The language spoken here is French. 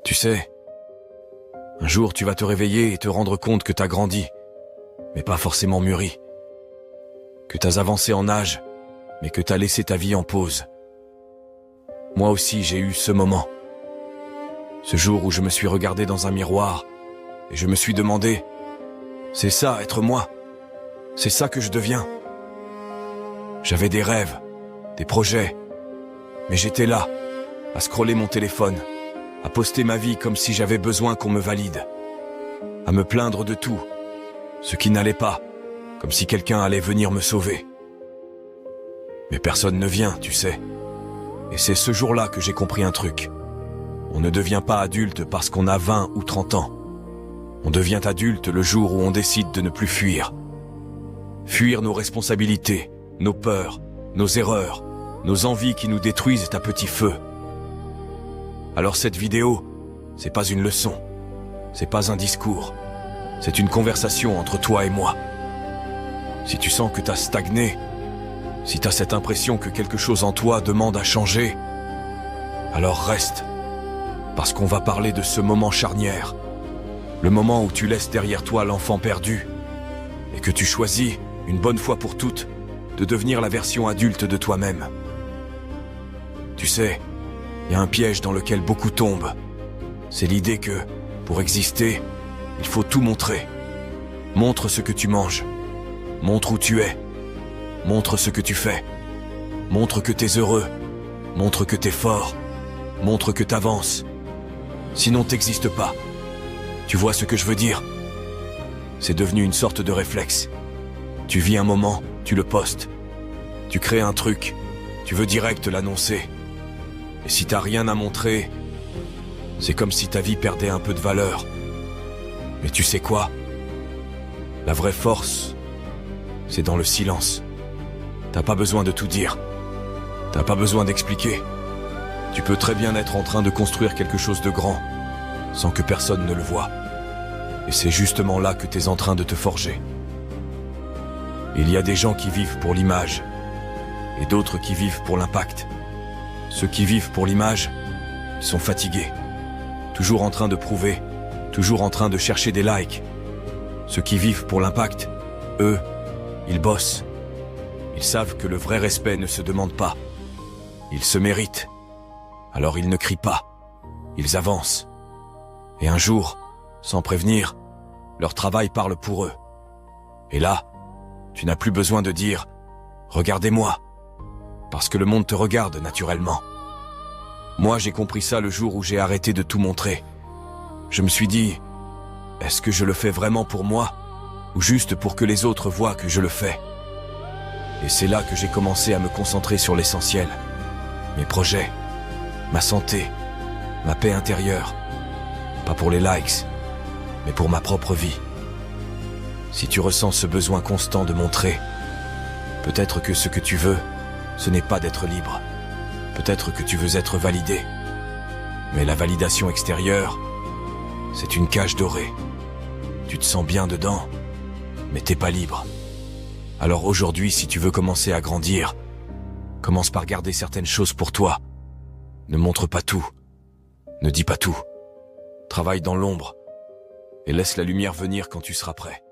Tu sais, un jour tu vas te réveiller et te rendre compte que t'as grandi, mais pas forcément mûri. Que t'as avancé en âge, mais que t'as laissé ta vie en pause. Moi aussi j'ai eu ce moment. Ce jour où je me suis regardé dans un miroir et je me suis demandé, c'est ça être moi? C'est ça que je deviens? J'avais des rêves, des projets, mais j'étais là, à scroller mon téléphone, à poster ma vie comme si j'avais besoin qu'on me valide, à me plaindre de tout, ce qui n'allait pas, comme si quelqu'un allait venir me sauver. Mais personne ne vient, tu sais. Et c'est ce jour-là que j'ai compris un truc. On ne devient pas adulte parce qu'on a 20 ou 30 ans. On devient adulte le jour où on décide de ne plus fuir. Fuir nos responsabilités, nos peurs, nos erreurs, nos envies qui nous détruisent à petit feu. Alors cette vidéo, c'est pas une leçon, c'est pas un discours, c'est une conversation entre toi et moi. Si tu sens que t'as stagné, si t'as cette impression que quelque chose en toi demande à changer, alors reste, parce qu'on va parler de ce moment charnière, le moment où tu laisses derrière toi l'enfant perdu, et que tu choisis, une bonne fois pour toutes, de devenir la version adulte de toi-même. Tu sais, il y a un piège dans lequel beaucoup tombent. C'est l'idée que, pour exister, il faut tout montrer. Montre ce que tu manges. Montre où tu es. Montre ce que tu fais. Montre que t'es heureux. Montre que t'es fort. Montre que t'avances. Sinon t'existes pas. Tu vois ce que je veux dire? C'est devenu une sorte de réflexe. Tu vis un moment, tu le postes. Tu crées un truc, tu veux direct l'annoncer. Et si t'as rien à montrer, c'est comme si ta vie perdait un peu de valeur. Mais tu sais quoi? La vraie force, c'est dans le silence. T'as pas besoin de tout dire. T'as pas besoin d'expliquer. Tu peux très bien être en train de construire quelque chose de grand, sans que personne ne le voie. Et c'est justement là que t'es en train de te forger. Il y a des gens qui vivent pour l'image, et d'autres qui vivent pour l'impact. Ceux qui vivent pour l'image, ils sont fatigués, toujours en train de prouver, toujours en train de chercher des likes. Ceux qui vivent pour l'impact, eux, ils bossent. Ils savent que le vrai respect ne se demande pas. Ils se méritent. Alors ils ne crient pas. Ils avancent. Et un jour, sans prévenir, leur travail parle pour eux. Et là, tu n'as plus besoin de dire « Regardez-moi », parce que le monde te regarde naturellement. Moi, j'ai compris ça le jour où j'ai arrêté de tout montrer. Je me suis dit « Est-ce que je le fais vraiment pour moi, ou juste pour que les autres voient que je le fais ?» Et c'est là que j'ai commencé à me concentrer sur l'essentiel. Mes projets, ma santé, ma paix intérieure. Pas pour les likes, mais pour ma propre vie. Si tu ressens ce besoin constant de montrer, peut-être que ce que tu veux, ce n'est pas d'être libre. Peut-être que tu veux être validé. Mais la validation extérieure, c'est une cage dorée. Tu te sens bien dedans, mais t'es pas libre. Alors aujourd'hui, si tu veux commencer à grandir, commence par garder certaines choses pour toi. Ne montre pas tout. Ne dis pas tout. Travaille dans l'ombre et laisse la lumière venir quand tu seras prêt.